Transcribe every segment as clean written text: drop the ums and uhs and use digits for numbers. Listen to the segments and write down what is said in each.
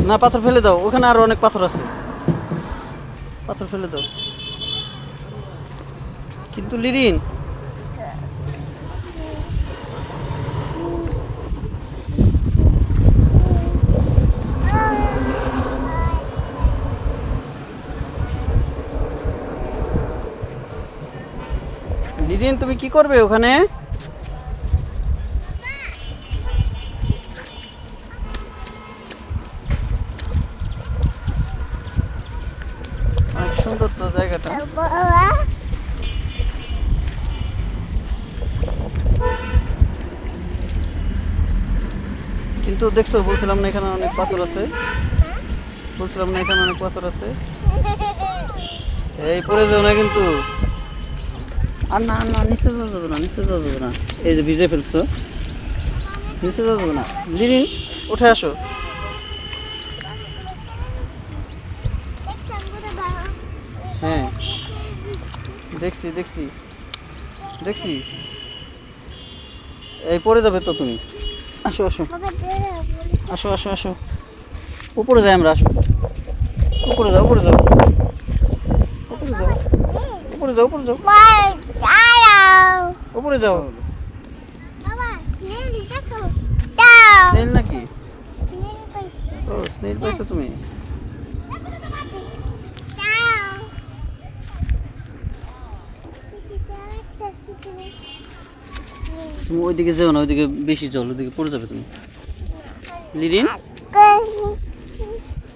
না পাথর ফেলে দাও, ওখানে আরো অনেক পাথর আছে, পাথর ফেলে দাও। কিন্তু লিরিন লিরিন তুমি কি করবে ওখানে? অনেক সুন্দর তো জায়গাটা। কিন্তু দেখছো, বলছিলাম না এখানে অনেক পাথর আছে, বলছিলাম না এখানে অনেক পাথর আছে। এই পড়ে যাও না কিন্তু। আর না না, নিচে যাওয়া যাবে না, নিচে যাওয়া যাবে না। এই যে ভিজে ফেলছো, নিচে যাওয়া যাবে না। লিরিন উঠে আসো। হ্যাঁ দেখছি দেখছি দেখছি। এই পড়ে যাবে তো তুমি। আসো আসো আসো আসো আসো, উপরে যাই আমরা। আসো উপরে যাও, উপরে যাও, উপরে যাও, উপরে যাও, উপরে যাও, উপরে যাও। স্নেল নাকি? ও স্নেল পাইছো তুমি? তুমি ওইদিকে যাও না, ওইদিকে বেশি জল, ওইদিকে পড়ে যাবে তুমি। লিরিন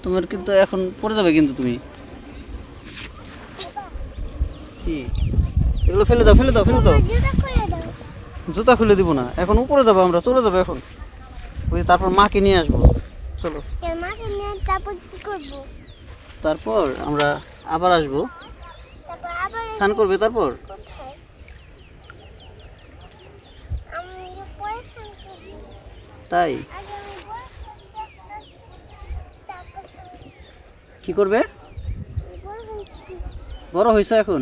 তোমার কিন্তু এখন পড়ে যাবে কিন্তু তুমি। কি এগুলো ফেলে দাও, ফেলে দাও, ফেলে দাও। জুতা খুলে দিব না, এখন উপরে যাবো আমরা, চলে যাবো এখন। ওই তারপর মাকে নিয়ে আসবো, চলো। তারপর আমরা আবার আসবো, স্নান করবে তারপর। তাই কি করবে? বড় হয়েছে এখন?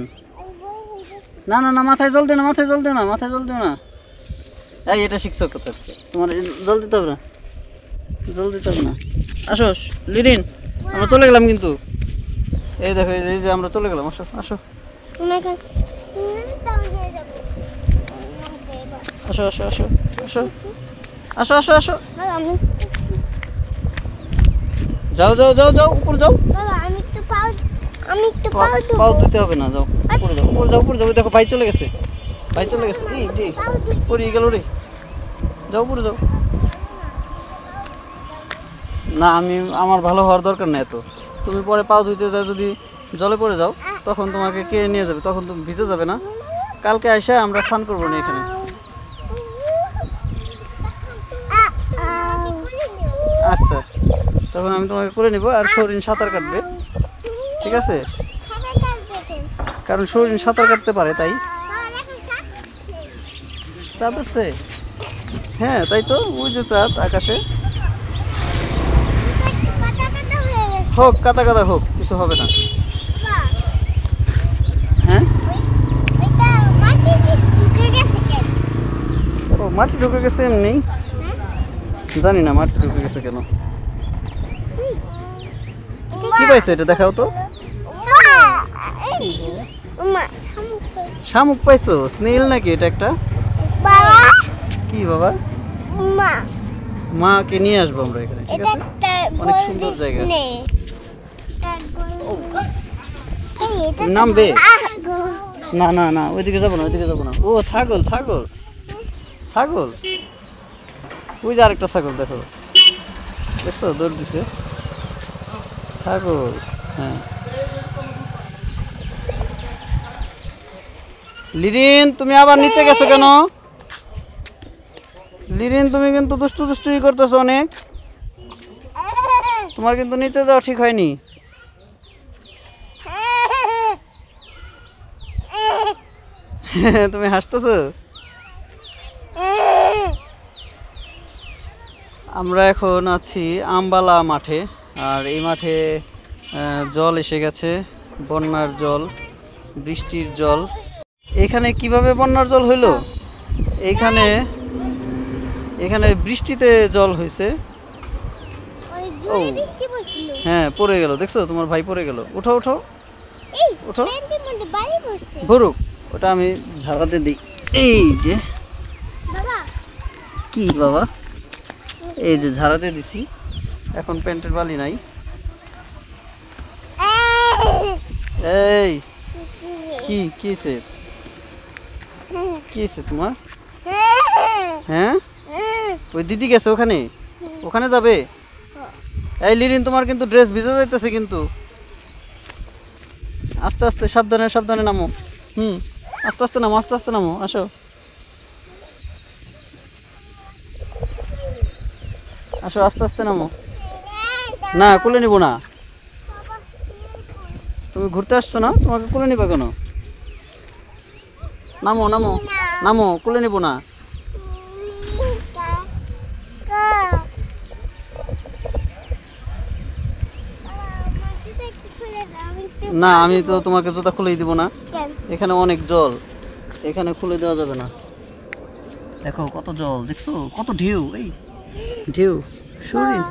না না না, মাথায় জল দিও না, মাথায় জল দিও না, মাথায় জল দিও না। এই এটা শিখছো কোথা থেকে? তোমার জল দিতে হবে না, জল দিতে হবে না। আসো লিরিন, আমরা চলে গেলাম কিন্তু। এই দেখো, এই যে আমরা চলে গেলাম। আসো আসো আসো আসো আসো আসো আসো আসো আসো, যাও যাও যাও যাও, উপরে যাও। পাও দিতে হবে না, যাও উপরে যাও, উপরে যাও, উপরে যাও। দেখো ভাই চলে গেছে, ভাই চলে গেছে। এই রে পড়িয়ে গেল রে, যাও উপরে যাও। না আমি, আমার ভালো হওয়ার দরকার নেই এত। তুমি পরে পাও ধুইতে যাও, যদি জলে পড়ে যাও তখন তোমাকে কে নিয়ে যাবে? তখন তুমি ভিজে যাবে না। কালকে এসে আমরা স্নান করবো না এখানে। আচ্ছা তখন আমি তোমাকে করে নিব। আর শরীর সাঁতার কাটবে, ঠিক আছে? কারণ শরীর সাঁতার কাটতে পারে, তাই। চাঁদ উঠছে? হ্যাঁ তাই তো, ওই যে চাঁদ আকাশে। হোক কাদা কাদা হোক, কিছু হবে না। হ্যাঁ ও মাটি ঢুকে গেছে এমনি, জানি না মাটি ঢুকে গেছে কেন। কি পাইছো এটা দেখাও তো। শামুক পাইছো? স্নেল নাকি এটা একটা? কি বাবা? মাকে নিয়ে আসবো আমরা এখানে, ঠিক আছে? অনেক সুন্দর জায়গা। নামবে? না না না, ওইদিকে যাবো না, ওইদিকে যাবো না। ও ছাগল, ছাগল, ছাগল। ওই যে আরেকটা ছাগল, দেখো দেখছো, দৌড় দিছে ছাগল। হ্যাঁ লিরিন তুমি আবার নিচে গেছো কেন? লিরিন তুমি কিন্তু দুষ্টু দুষ্টুই করতেছো অনেক, তোমার কিন্তু নিচে যাওয়া ঠিক হয়নি। তুমি হাসতেছো। আমরা এখন আছি আমবালা মাঠে, আর এই মাঠে জল এসে গেছে, বন্যার জল, বৃষ্টির জল। এখানে কিভাবে বন্যার জল হইলো? এখানে বৃষ্টিতে জল হয়েছে, ও হ্যাঁ পড়ে গেল, দেখছো তোমার ভাই পড়ে গেল। উঠো উঠো উঠো, ভরুক, ওটা আমি ঝাড়াতে দিই। এই যে কি বাবা, এই যে ঝাড়াতে দিছি, এখন প্যান্টের বালি নাই। এই কি কিছে কিছে তোমার? হ্যাঁ ওই দিদি গেছে ওখানে, ওখানে যাবে। এই লিরিন তোমার কিন্তু ড্রেস ভিজে যাইতেছে কিন্তু, আস্তে আস্তে সাবধানে সাবধানে নামো। আস্তে আস্তে নামো, আস্তে আস্তে নামো, আসো আসো, আস্তে আস্তে নামো। না কোলে নিব না, তুমি ঘুরতে আসছো না, তোমাকে কোলে নিবে কেন? নামো নামো নামো, কোলে নিব না। না আমি তো তোমাকে জুতা খুলেই দিব না, এখানে অনেক জল, এখানে খুলে দেওয়া যাবে না। দেখো কত জল, দেখছো কত ঢেউ, এই ঢেউ। শরীর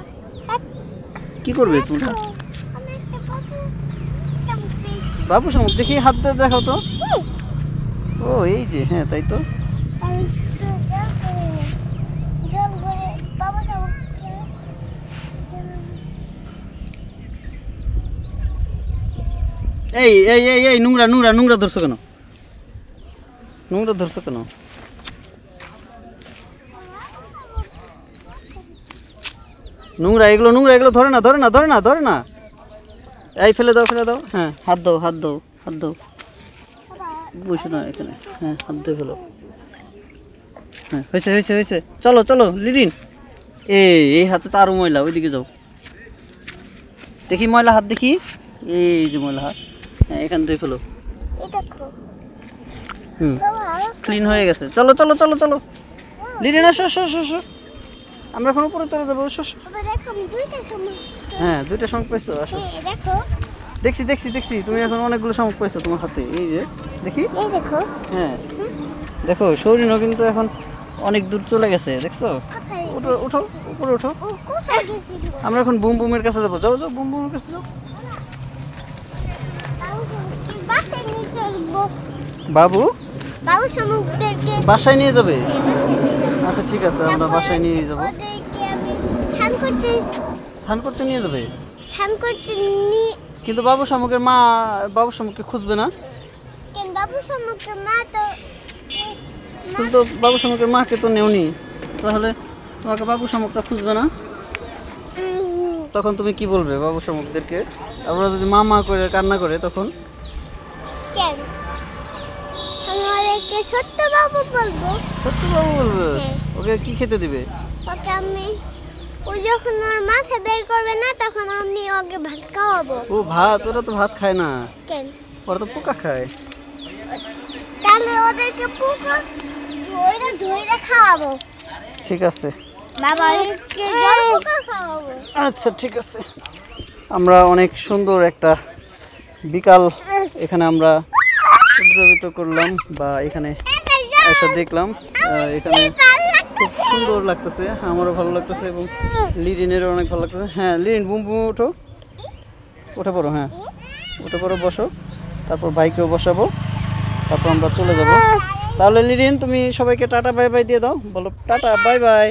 কি করবে তোমরা? বাবু শামুক দেখি, হাত দিয়ে দেখাও তো। ও এই যে, হ্যাঁ তাই তো। এই এই এই এই নোংরা নোংরা নোংরা ধরছো কেন? নোংরা ধরছো কেন? নোংরা এগুলো, নোংরা এগুলো ধরে না ধরে না ধরে না ধরে না। এই ফেলে দাও ফেলে দাও, হ্যাঁ হাত দাও হাত দাও হাত দাও, বসে না এখানে, হ্যাঁ হাত দিয়ে ফেলো। হ্যাঁ হয়েছে হয়েছে হয়েছে, চলো চলো লিরিন। এই হাতে তো আরো ময়লা, ওইদিকে যাও, দেখি ময়লা হাত দেখি, এই যে ময়লা হাত, হ্যাঁ এখান থেকে ফেলো। ক্লিন হয়ে গেছে, চলো চলো চলো চলো লিরিন, আসো আসো আসো আসো, আমরা এখন উপরে চলে যাবো। হ্যাঁ দুইটা শামুক পাইছো, আসো। দেখছি দেখছি দেখছি, তুমি এখন অনেকগুলো শামুক পাইছো তোমার হাতে, এই যে দেখি। হ্যাঁ দেখো সৌরিনও কিন্তু এখন অনেক দূর চলে গেছে, দেখছো। উঠো উঠো উপরে উঠো, আমরা এখন বুম বুমের কাছে যাবো। যাও যাও বুম বুমের কাছে যাও। বাবু বাসায় নিয়ে যাবে? আচ্ছা ঠিক আছে, আমরা বাসায় নিয়ে যাবো। স্নান করতে নিয়ে যাবে কিন্তু বাবু শামুকের মা বাবু শামুককে খুঁজবে না? তুমি তো বাবু শামুকের মাকে তো নেওনি, তাহলে তোমাকে বাবু শামুকটা খুঁজবে না? তখন তুমি কি বলবে বাবু শামুকদেরকে? আমরা যদি মা মা করে কান্না করে তখন? সত্য বাবু বলবো। সত্য বাবু বলবে? ওকে কি খেতে দিবে? ওকে আমি, ও যখন ওর মাথা বের করবে না তখন আমি ওকে ভাত খাওয়াবো। ও ভাত? ওরা তো ভাত খায় না। কেন? ওরা তো পোকা খায়। তাহলে ওদেরকে পোকা ধরে ধরে খাওয়াবো। ঠিক আছে বাবা, ওদেরকে জল পোকা খাওয়াবো। আচ্ছা ঠিক আছে। আমরা অনেক সুন্দর একটা বিকাল এখানে আমরা উদযাপিত করলাম, বা এখানে এসে দেখলাম। এখানে খুব সুন্দর লাগতেছে, আমারও ভালো লাগতেছে এবং লিরিনেরও অনেক ভালো লাগতেছে। হ্যাঁ লিরিন বুম বুম ওঠো, উঠে পড়ো, হ্যাঁ উঠে পড়ো, বসো, তারপর বাইকেও বসাবো, তারপর আমরা চলে যাব। তাহলে লিরিন তুমি সবাইকে টাটা বাই বাই দিয়ে দাও, বলো টাটা বাই বাই।